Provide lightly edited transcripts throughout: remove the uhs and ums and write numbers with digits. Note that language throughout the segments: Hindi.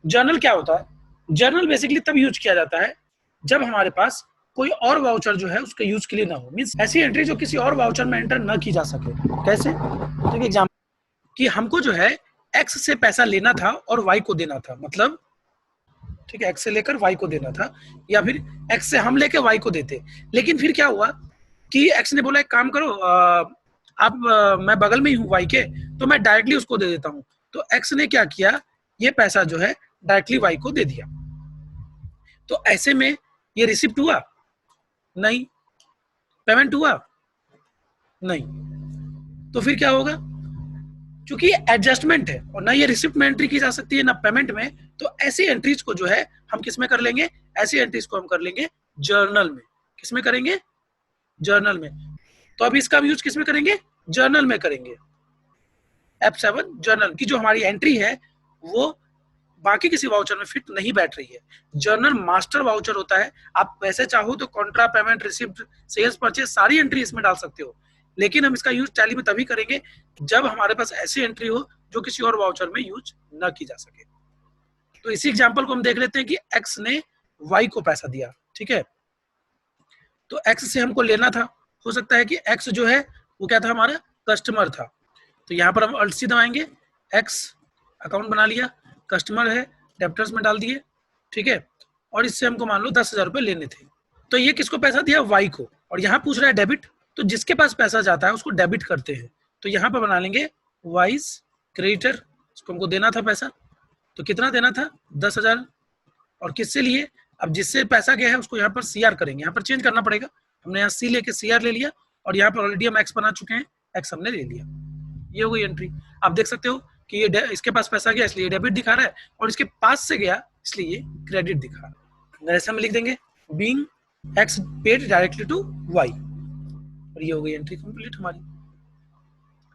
जर्नल क्या होता है? जर्नल बेसिकली तब यूज किया जाता है जब हमारे पास कोई और वाउचर जो है उसके यूज के लिए ना हो, मींस ऐसी एंट्री जो किसी और वाउचर में एंटर ना की जा सके। कैसे? तो एक एग्जांपल कि हमको जो है एक्स से पैसा लेना था और वाई को देना था, मतलब ठीक है, एक्स से लेकर वाई को देना था, या फिर एक्स से हम लेके वाई को देते। लेकिन फिर क्या हुआ कि एक्स ने बोला एक काम करो, आप मैं बगल में ही हूँ वाई के, तो मैं डायरेक्टली उसको दे देता हूँ। तो एक्स ने क्या किया, ये पैसा जो है डायरेक्टली वाई को दे दिया। तो ऐसे में ये रिसिप्ट हुआ नहीं, पेमेंट हुआ नहीं, तो फिर क्या होगा? क्योंकि एडजस्टमेंट है और ना ये रिसिप्ट में एंट्री की जा सकती है ना पेमेंट में, तो ऐसी एंट्रीज को जो है हम किस में कर लेंगे? ऐसी एंट्रीज को हम कर लेंगे जर्नल में। किस में करेंगे? जर्नल में। तो अब इसका यूज किस में करेंगे? जर्नल में करेंगे। F7 जर्नल की जो हमारी एंट्री है वो बाकी किसी वाउचर में फिट नहीं बैठ रही है। जर्नल मास्टर वाउचर होता है। आप वैसे चाहो तो contra, payment, receipt, sales, purchase सारी एंट्री इसमें डाल सकते हो, लेकिन हम इसका यूज टैली में तभी करेंगे जब हमारे पास ऐसी एंट्री हो जो किसी और वाउचर में यूज न की जा सके। तो इसी एग्जांपल को हम देख लेते हैं कि एक्स ने वाई को पैसा दिया, ठीक है, तो एक्स से हमको लेना था। हो सकता है कि एक्स जो है वो क्या था, हमारा कस्टमर था, तो यहाँ पर हम अल्ट सी दबाएंगे, एक्स अकाउंट बना लिया, कस्टमर है, डेप्टर्स में डाल दिए, ठीक है, और इससे हमको मान लो 10,000 रुपये लेने थे। तो ये किसको पैसा दिया? वाई को। और यहाँ पूछ रहा है डेबिट, तो जिसके पास पैसा जाता है उसको डेबिट करते हैं। तो यहाँ पर बना लेंगे वाइज क्रेडिटर, उसको हमको देना था पैसा, तो कितना देना था? 10,000। और किससे लिए? अब जिससे पैसा गया है उसको यहाँ पर सी आर करेंगे, यहाँ पर चेंज करना पड़ेगा। हमने यहाँ सी लेके सी आर ले लिया, और यहाँ पर ऑलरेडी हम एक्स बना चुके हैं, एक्स हमने ले लिया। ये हो गई एंट्री। आप देख सकते हो कि ये इसके पास पैसा गया इसलिए डेबिट दिखा रहा है, और इसके पास से गया इसलिए ये क्रेडिट दिखा रहा है। ऐसे में लिख देंगे being X paid directly to Y, और ये हो गई एंट्री कंप्लीट हमारी।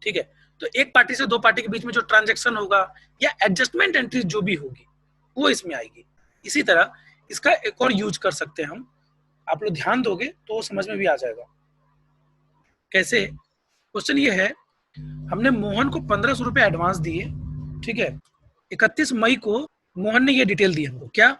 ठीक है, तो एक पार्टी से दो पार्टी के बीच में जो ट्रांजेक्शन होगा या एडजस्टमेंट एंट्री जो भी होगी वो इसमें आएगी। इसी तरह इसका एक और यूज कर सकते हैं हम, आप लोग ध्यान दोगे तो समझ में भी आ जाएगा कैसे। क्वेश्चन ये है, हमने मोहन को 1,500 रुपए एडवांस दिए, ठीक है, 31 मई को मोहन ने ये डिटेल दी हमको, क्या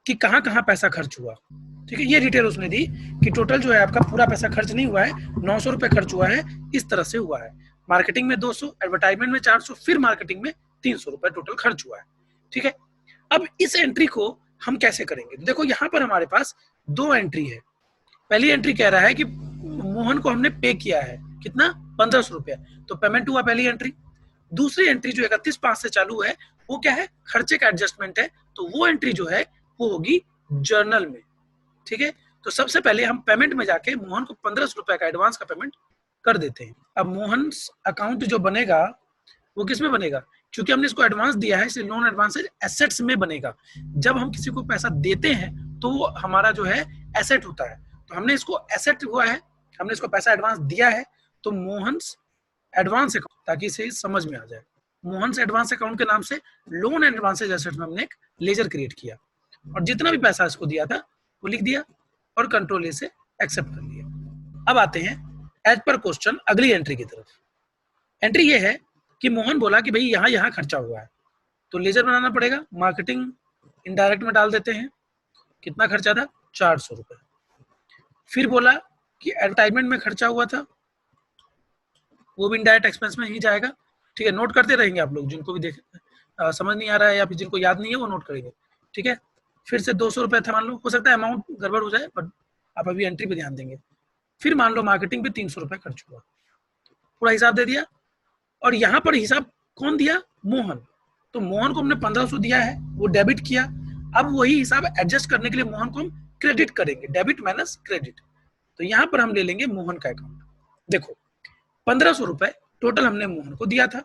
कि कहाँ कहाँ पैसा खर्च हुआ, ठीक है, ये डिटेल उसने दी कि टोटल जो है आपका पूरा पैसा खर्च नहीं हुआ है, 900 रुपए खर्च हुआ है, इस तरह से हुआ है। मार्केटिंग में 200, एडवर्टाइजमेंट में 400, फिर मार्केटिंग में 300 रुपए टोटल खर्च हुआ है, ठीक है। अब इस एंट्री को हम कैसे करेंगे? देखो यहाँ पर हमारे पास दो एंट्री है। पहली एंट्री कह रहा है कि मोहन को हमने पे किया है, कितना? 1,500 रुपया, तो पेमेंट हुआ पहली एंट्री। दूसरी एंट्री जो 31/5 से चालू है वो क्या है? खर्चे का एडजस्टमेंट है, तो वो एंट्री जो है वो होगी जर्नल में, ठीक है। तो सबसे पहले हम पेमेंट में जाके मोहन को 1,500 रुपए का एडवांस का पेमेंट कर देते हैं। अब मोहन अकाउंट जो बनेगा वो किस में बनेगा? क्योंकि हमने इसको एडवांस दिया है इसलिए नॉन एडवांस एसेट्स में बनेगा। जब हम किसी को पैसा देते हैं तो वो हमारा जो है एसेट होता है, तो हमने इसको एसेट हुआ है, हमने इसको पैसा एडवांस दिया है, तो मोहन एडवांस अकाउंट, ताकि इसे समझ में आ जाए, मोहन एडवांस अकाउंट के नाम से लोन एंड एडवांसेज एसेट में हमने एक लेजर क्रिएट किया, और जितना भी पैसा इसको दिया था वो लिख दिया और कंट्रोल ए से एक्सेप्ट कर लिया। अब आते हैं एज पर क्वेश्चन अगली एंट्री की तरफ। एंट्री ये है कि मोहन बोला कि भाई यहाँ यहाँ खर्चा हुआ है, तो लेजर बनाना पड़ेगा। मार्केटिंग इनडायरेक्ट में डाल देते हैं, कितना खर्चा था? 400 रुपए। फिर बोला कि एडवर्टाइजमेंट में खर्चा हुआ था, वो भी इनडायरेक्ट एक्सपेंस में ही जाएगा, ठीक है। नोट करते रहेंगे आप लोग, जिनको भी देख समझ नहीं आ रहा है या फिर जिनको याद नहीं है वो नोट करेंगे, ठीक है। फिर से 200 रुपए था मान लो, हो सकता है अमाउंट गड़बड़ हो जाए बट आप अभी एंट्री पे ध्यान देंगे। फिर मान लो मार्केटिंग पे 300 रुपए खर्च हुआ, पूरा हिसाब दे दिया। और यहाँ पर हिसाब कौन दिया? मोहन। तो मोहन को हमने 1,500 दिया है, वो डेबिट किया। अब वही हिसाब एडजस्ट करने के लिए मोहन को हम क्रेडिट करेंगे, डेबिट माइनस क्रेडिट। तो यहाँ पर हम ले लेंगे मोहन का अकाउंट। देखो 1,500 रुपए टोटल हमने मोहन को दिया था,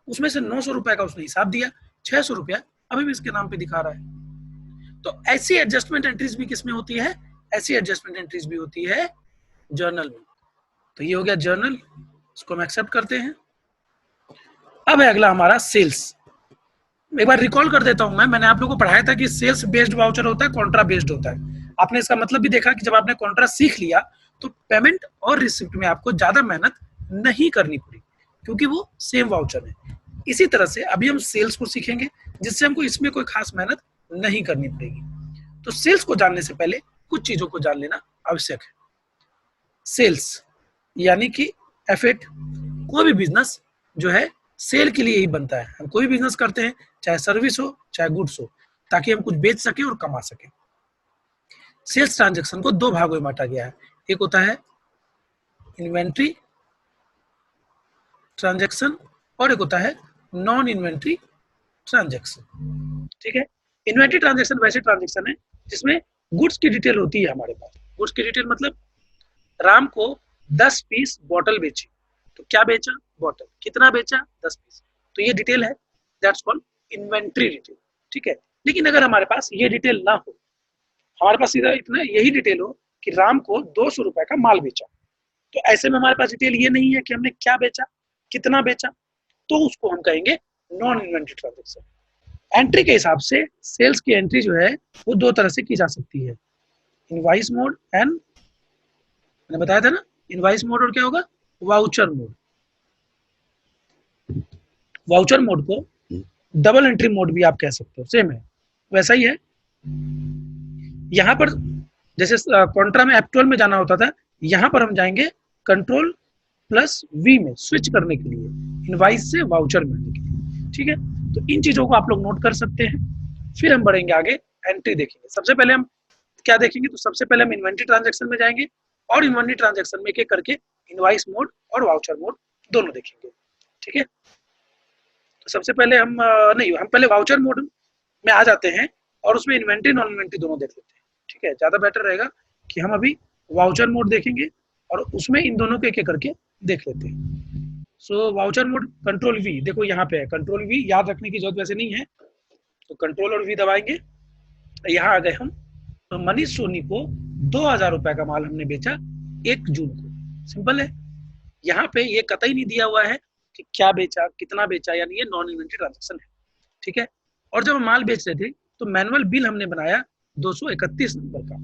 उसमें से 900 रुपए का उसने हिसाब दिया, 600 रुपया अभी भी इसके नाम पे दिखा रहा है। तो ऐसी एडजस्टमेंट एंट्रीज भी किसमें होती है? ऐसी एडजस्टमेंट एंट्रीज भी होती है जर्नल में। तो ये हो गया जर्नल, इसको हम एक्सेप्ट करते हैं। अब है अगला हमारा सेल्स। एक बार रिकॉल कर देता हूं मैंने आप लोगों को पढ़ाया था कि सेल्स बेस्ड वाउचर होता है, कॉन्ट्रा बेस्ड होता है। आपने इसका मतलब भी देखा कि जब आपने कॉन्ट्रा सीख लिया तो पेमेंट और रिसिप्ट में आपको ज्यादा मेहनत नहीं करनी पड़ी, क्योंकि वो सेम वाउचर है। इसी तरह से अभी हम सेल्स को सीखेंगे। जिससे हमको इसमें कोई खास मेहनत नहीं करनी पड़ेगी। तो सेल्स को जानने से पहले कुछ चीजों को जान लेना आवश्यक है। सेल्स यानी कि एफेक्ट, कोई भी बिजनेस जो है सेल के लिए ही बनता है। हम कोई बिजनेस करते हैं, चाहे सर्विस हो चाहे गुड्स हो, ताकि हम कुछ बेच सके और कमा सके। सेल्स ट्रांजैक्शन को दो भागों में बांटा गया है, एक होता है इन्वेंट्री ट्रांजैक्शन और एक होता है नॉन इन्वेंट्री ट्रांजैक्शन। ठीक है, इन्वेंट्री ट्रांजैक्शन वैसे ट्रांजैक्शन है जिसमें गुड्स की डिटेल होती है हमारे पास। गुड्स की डिटेल मतलब राम को 10 पीस बॉटल बेची, तो क्या बेचा? बॉटल। कितना बेचा? 10 पीस। तो ये डिटेल है, दैट्स कॉल्ड इन्वेंट्री डिटेल। ठीक है, लेकिन अगर हमारे पास ये डिटेल ना हो, हमारे पास सीधा इतना यही डिटेल हो कि राम को 200 रुपए का माल बेचा, तो ऐसे में हमारे पास डिटेल ये नहीं है कि हमने क्या बेचा, कितना बेचा, तो उसको हम कहेंगे नॉन इन्वेंट्री ट्रांजैक्शन। एंट्री के हिसाब से सेल्स की एंट्री जो है वो दो तरह से की जा सकती है, इनवाइस मोड एंड, मैंने बताया था ना, इनवाइस मोड और क्या होगा, वाउचर मोड। वाउचर मोड को डबल एंट्री मोड भी आप कह सकते हो, सेम है, वैसा ही है। यहाँ पर जैसे कॉन्ट्रा में F12 में जाना होता था, यहाँ पर हम जाएंगे कंट्रोल प्लस V में स्विच करने के लिए, इनवाइस से वाउचर में आने के लिए। ठीक है, तो इन चीजों को आप लोग नोट कर सकते हैं। फिर हम बढ़ेंगे आगे, एंट्री देखेंगे। सबसे पहले हम क्या देखेंगे, तो सबसे पहले हम इन्वेंट्री ट्रांजैक्शन में जाएंगे और इन्वेंट्री ट्रांजैक्शन में एक एक करके इनवाइस मोड और वाउचर मोड दोनों देखेंगे। ठीक है, तो सबसे पहले हम नहीं, हम पहले वाउचर मोड में आ जाते हैं और उसमें इन्वेंट्री नॉन इन्वेंट्री दोनों देख लेते हैं। ठीक है, ज्यादा बेटर रहेगा कि हम अभी वाउचर मोड देखेंगे और उसमें इन दोनों को एक एक करके देख लेते हैं। सो वाउचर मोड कंट्रोल वी, देखो यहाँ पे है कंट्रोल वी, याद रखने की जरूरत वैसे नहीं है, तो कंट्रोल और वी दबाएंगे, यहाँ आ गए हम। तो मनीष सोनी को 2000 रुपए का माल हमने बेचा 1 जून को, सिंपल है। यहाँ पे ये कतई नहीं दिया हुआ है कि क्या बेचा, कितना बेचा, यानी ये नॉन इन्वेंट्री ट्रांजैक्शन है। ठीक है, और जब हम माल बेच रहे थे तो मैनुअल बिल हमने बनाया 231 नंबर का,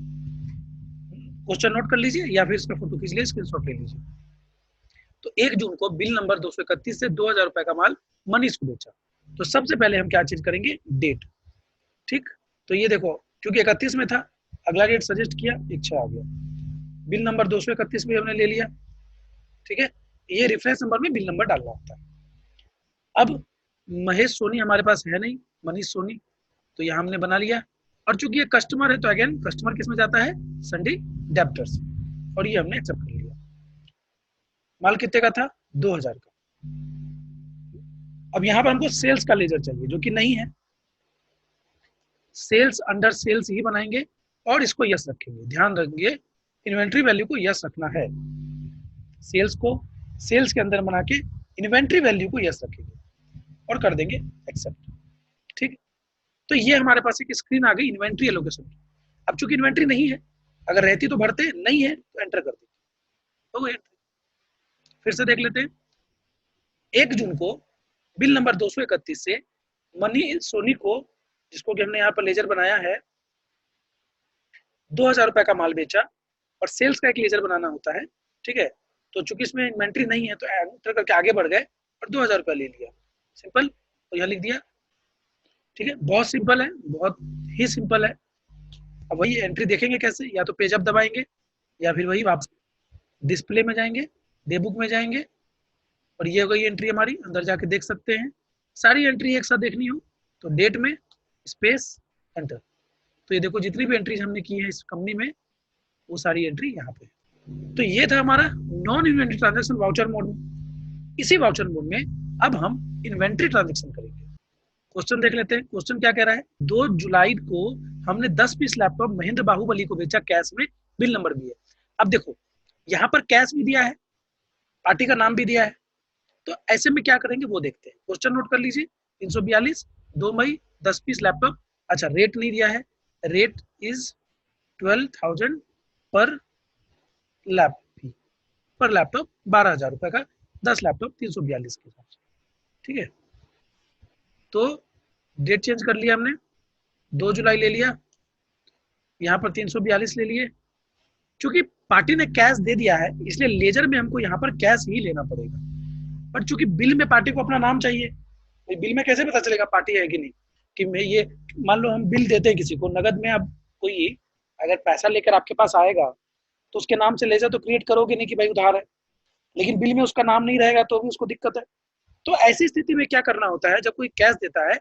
क्वेश्चन नोट कर लीजिए या फिर इसका फोटो खींच लीजिए, स्क्रीनशॉट ले लीजिए। तो 1 जून को बिल नंबर 231 से 2000 रुपए का माल मनीष को बेचा। तो सबसे पहले हम क्या चीज करेंगे, डेट। ठीक, तो ये देखो क्योंकि 31 में था, अगला डेट सजेस्ट किया, 1/6 आ गया, बिल नंबर 231 भी हमने ले लिया। ठीक है, ये रेफरेंस नंबर में बिल नंबर डालना होता है। अब महेश सोनी हमारे पास है नहीं, मनीष सोनी, तो यहाँ हमने बना लिया। और चूंकि ये कस्टमर है तो अगेन कस्टमर किस में जाता है, सन्डी डेब्टर्स, और ये हमने एक्सेप्ट कर लिया। माल कितने का था, 2000 का। अब यहाँ पर हमको सेल्स का लेजर चाहिए जो कि नहीं है, सेल्स अंडर सेल्स ही बनाएंगे और इसको यस रखेंगे। ध्यान रखेंगे इन्वेंट्री वैल्यू को यस रखना है, सेल्स को सेल्स के अंदर बना के इन्वेंट्री वैल्यू को यस रखेंगे और कर देंगे एक्सेप्ट। ठीक, तो ये हमारे पास एक स्क्रीन आ गई इन्वेंट्री एलोकेशन की। अब चूंकि इन्वेंट्री नहीं है, अगर रहती तो भरते, नहीं है तो एंटर कर देते, हो गई एंट्री। फिर से देख लेते हैं, 1 जून को बिल नंबर 231 से मनीष सोनी को, जिसको कि हमने यहाँ पर लेजर बनाया है, 2000 रुपए का माल बेचा और सेल्स का एक लेजर बनाना होता है। ठीक है, तो चूंकि इसमें इन्वेंट्री नहीं है तो एंटर करके आगे बढ़ गए और 2000 रुपया ले लिया, सिंपल, तो यहाँ लिख दिया। ठीक है, बहुत सिंपल है, बहुत ही सिंपल है। अब वही एंट्री देखेंगे कैसे, या तो पेज अप दबाएंगे या फिर वही वापस डिस्प्ले में जाएंगे, डे बुक में जाएंगे, और ये हो गई एंट्री हमारी, अंदर जाके देख सकते हैं। सारी एंट्री एक साथ देखनी हो तो डेट में स्पेस एंटर, तो ये देखो जितनी भी एंट्रीज हमने की है इस कंपनी में वो सारी एंट्री यहाँ पे। तो ये था हमारा non inventory transaction voucher mode में। इसी वाउचर मोड में अब हम इन्वेंट्री ट्रांजैक्शन करेंगे। क्वेश्चन देख लेते हैं, क्वेश्चन क्या कह रहा है, 2 जुलाई को हमने 10 पीस लैपटॉप महेंद्र बाहुबली को बेचा कैश में, बिल नंबर भी है। अब देखो यहाँ पर कैश भी दिया है, पार्टी का नाम भी दिया है, तो ऐसे में क्या करेंगे वो देखते हैं। क्वेश्चन नोट कर लीजिए, 342 2 मई 10 पीस लैपटॉप। अच्छा, रेट नहीं दिया है, रेट इज 12,000 पर लैपटॉप, पर लैपटॉप 12,000 रुपए का, 10 लैपटॉप 342 के हिसाब से। ठीक है, तो डेट चेंज कर लिया हमने, 2 जुलाई ले लिया, यहाँ पर 342 ले लिए। चूंकि पार्टी ने कैश दे दिया है इसलिए लेजर में हमको यहाँ पर कैश ही लेना पड़ेगा, पर चूंकि बिल में पार्टी को अपना नाम चाहिए, बिल में कैसे पता चलेगा पार्टी है कि नहीं, कि मैं ये, मान लो हम बिल देते हैं किसी को नगद में, अब कोई अगर पैसा लेकर आपके पास आएगा तो उसके नाम से लेजर तो क्रिएट करोगे नहीं कि भाई उधार है, लेकिन बिल में उसका नाम नहीं रहेगा तो भी उसको दिक्कत है। तो ऐसी स्थिति में क्या करना होता है, जब कोई कैश देता है,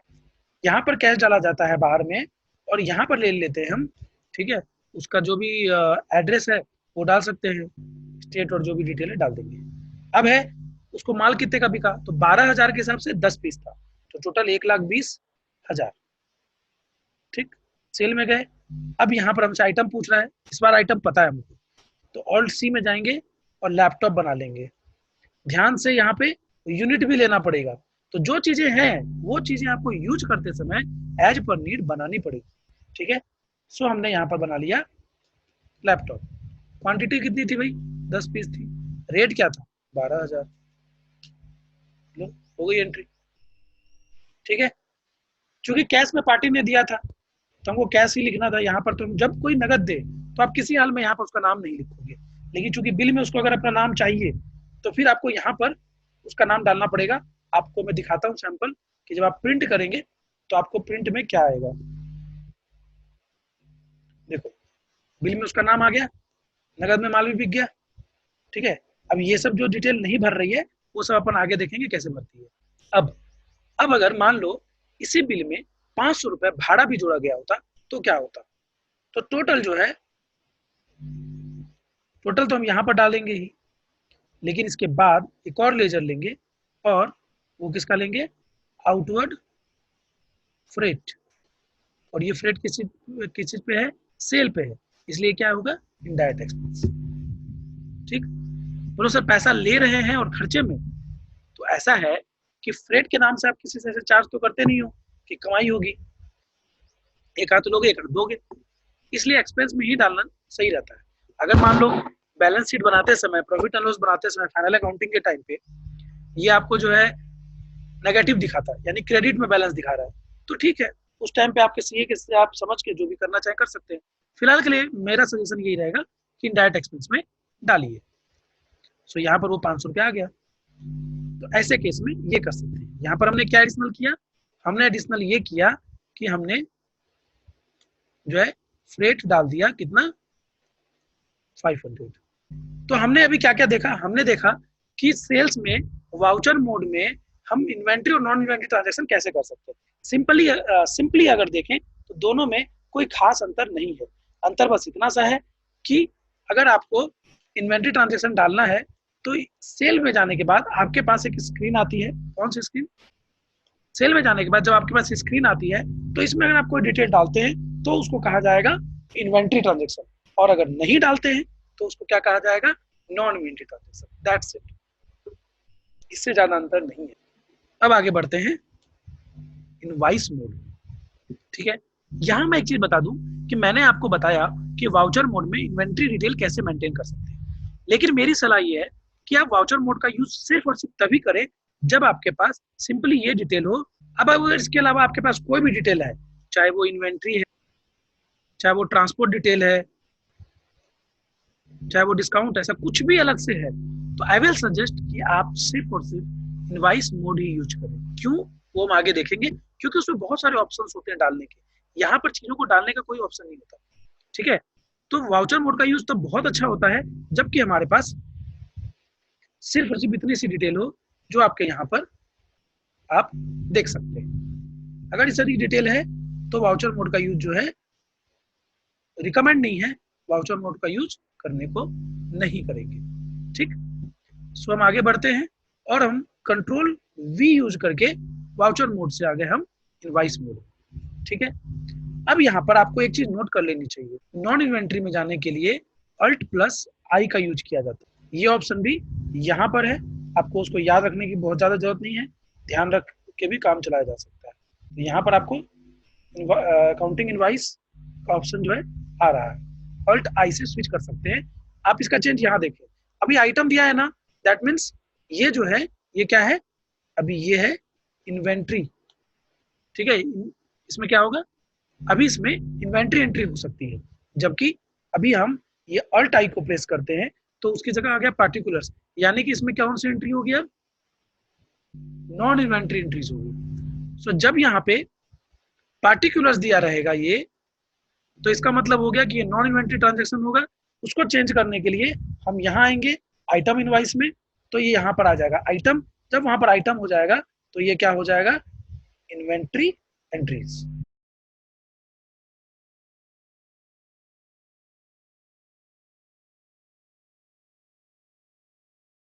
यहाँ पर कैश डाला जाता है बाहर में, और यहाँ पर ले लेते हैं हम, ठीक है, उसका जो भी एड्रेस है वो डाल सकते हैं, स्टेट और जो भी डिटेल है डाल देंगे। अब है उसको माल कितने का बिका, तो 12,000 के हिसाब से 10 पीस था, तो टोटल 1,20,000, ठीक, सेल में गए। अब यहाँ पर हमसे आइटम पूछ रहा है, इस बार आइटम पता है हमको, तो ऑल्ट सी में जाएंगे और लैपटॉप बना लेंगे। ध्यान से यहाँ पे यूनिट भी लेना पड़ेगा, तो जो चीजें हैं वो चीजें आपको यूज करते समय एज पर नीड बनानी पड़ेगी, ठीक है। सो हमने यहाँ पर बना लिया लैपटॉप। क्वांटिटी कितनी थी भाई, 10 पीस थी। रेट क्या था, 12,000। लो हो गई एंट्री, ठीक है। चूंकि कैश में पार्टी ने दिया था तो हमको कैश ही लिखना था। यहाँ पर तो जब कोई नगद दे तो आप किसी हाल में यहाँ पर उसका नाम नहीं लिखोगे, लेकिन चूंकि बिल में उसको अगर अपना नाम चाहिए तो फिर आपको यहाँ पर उसका नाम डालना पड़ेगा। आपको मैं दिखाता हूँ सैंपल कि जब आप प्रिंट करेंगे तो आपको प्रिंट में क्या आएगा। देखो बिल में उसका नाम आ गया, नगद में माल भी बिक गया, ठीक है। अब ये सब जो डिटेल नहीं भर रही है वो सब अपन आगे देखेंगे कैसे भरती है। अब अगर मान लो इसी बिल में 500 रुपए भाड़ा भी जोड़ा गया होता तो क्या होता, तो टोटल जो है, टोटल तो हम यहाँ पर डालेंगे ही, लेकिन इसके बाद एक और लेजर लेंगे और वो किसका लेंगे, आउटवर्ड फ्रेट। और ये फ्रेट किस चीज पे है, सेल पे है, इसलिए क्या होगा, इनडायरेक्ट एक्सपेंस, ठीक। बोलो सर पैसा ले रहे हैं और खर्चे में, तो ऐसा है कि फ्रेट के नाम से आप किसी से चार्ज तो करते नहीं हो कि कमाई होगी, एक हाथ लोगे एक हाथ दोगे, इसलिए एक्सपेंस में ही डालना सही रहता है। अगर मान लो बैलेंस शीट बनाते समय, प्रॉफिट एंड लॉस बनाते समय, फाइनल अकाउंटिंग के टाइम पे ये आपको जो है नेगेटिव दिखाता है, यानी क्रेडिट में बैलेंस दिखा रहा है, तो ठीक है, उस टाइम पे आपके सीए के आप समझ के जो भी करना चाहें कर सकते हैं। फिलहाल के लिए मेरा सजेशन यही रहेगा कि इनडायरेक्ट एक्सपेंस में डालिए। सो यहाँ पर वो 500 रुपया आ गया, तो ऐसे केस में ये कर सकते हैं। यहाँ पर हमने क्या एडिशनल किया, हमने एडिशनल ये किया कि हमने जो है फ्रेट डाल दिया, कितना, 500। तो हमने अभी क्या क्या देखा, हमने देखा कि सेल्स में वाउचर मोड में हम इन्वेंट्री और नॉन इन्वेंट्री ट्रांजैक्शन कैसे कर सकते हैं। सिंपली अगर देखें तो दोनों में कोई खास अंतर नहीं है। अंतर बस इतना सा है कि अगर आपको इन्वेंट्री ट्रांजैक्शन डालना है तो सेल में जाने के बाद आपके पास एक स्क्रीन आती है। कौन सी स्क्रीन, सेल में जाने के बाद जब आपके पास स्क्रीन आती है तो इसमें अगर आप कोई डिटेल डालते हैं तो उसको कहा जाएगा इन्वेंट्री ट्रांजैक्शन, और अगर नहीं डालते हैं तो उसको क्या कहा जाएगा, non inventory transaction. That's it, इससे ज्यादा अंतर नहीं है। अब आगे बढ़ते हैं इनवॉइस मोड, ठीक है। यहां मैं एक चीज बता दूं कि मैंने आपको बताया कि वाउचर मोड में इन्वेंट्री डिटेल कैसे मेंटेन कर सकते हैं, लेकिन मेरी सलाह ये है कि आप वाउचर मोड का यूज सिर्फ और सिर्फ तभी करें जब आपके पास सिंपली ये डिटेल हो। अब अगर इसके अलावा आपके पास कोई भी डिटेल है, चाहे वो इन्वेंट्री है, चाहे वो ट्रांसपोर्ट डिटेल है, चाहे वो डिस्काउंट है, ऐसा कुछ भी अलग से है, तो आई विल सजेस्ट कि आप सिर्फ और सिर्फ इनवॉइस मोड ही यूज करें। क्यों, वो हम आगे देखेंगे, क्योंकि उसमें बहुत सारे ऑप्शंस होते हैं डालने के, यहाँ पर चीजों को डालने का कोई ऑप्शन नहीं होता, ठीक है। तो वाउचर मोड का यूज तो बहुत अच्छा होता है जबकि हमारे पास सिर्फ और सिर्फ इतनी सी डिटेल हो जो आपके यहाँ पर आप देख सकते हैं। अगर इस तरह की डिटेल है तो वाउचर मोड का यूज जो है रिकमेंड नहीं है, वाउचर मोड का यूज करने को नहीं करेंगे, ठीक। सो हम आगे बढ़ते हैं और हम कंट्रोल वी यूज करके वाउचर मोड से आगे हम इनवॉइस मोड, ठीक है। अब यहाँ पर आपको एक चीज नोट कर लेनी चाहिए, नॉन इन्वेंट्री में जाने के लिए अल्ट प्लस आई का यूज किया जाता है। ये ऑप्शन भी यहाँ पर है, आपको उसको याद रखने की बहुत ज्यादा जरूरत नहीं है, ध्यान रख के भी काम चलाया जा सकता है। तो यहाँ पर आपको अकाउंटिंग इनवॉइस का ऑप्शन जो है आ रहा है, अल्ट आई से स्विच कर सकते हैं आप। इसका चेंज यहाँ देखें, अभी आइटम दिया है ना, दैट मीन्स ये जो है ये क्या है, अभी ये है इन्वेंट्री, ठीक है। इसमें क्या होगा, अभी इसमें इन्वेंट्री एंट्री हो सकती है, जबकि अभी हम ये अल्ट आई को प्रेस करते हैं तो उसकी जगह आ गया पार्टिकुलर्स, यानी कि इसमें क्या कौन सी एंट्री होगी, अब नॉन इन्वेंट्री एंट्रीज होगी। सो जब यहाँ पे पार्टिकुलर्स दिया रहेगा ये, तो इसका मतलब हो गया कि ये नॉन इन्वेंटरी ट्रांजेक्शन होगा। उसको चेंज करने के लिए हम यहाँ आएंगे आइटम इनवाइस में, तो ये यहाँ पर आ जाएगा आइटम। जब वहां पर आइटम हो जाएगा तो ये क्या हो जाएगा, इन्वेंट्री एंट्रीज।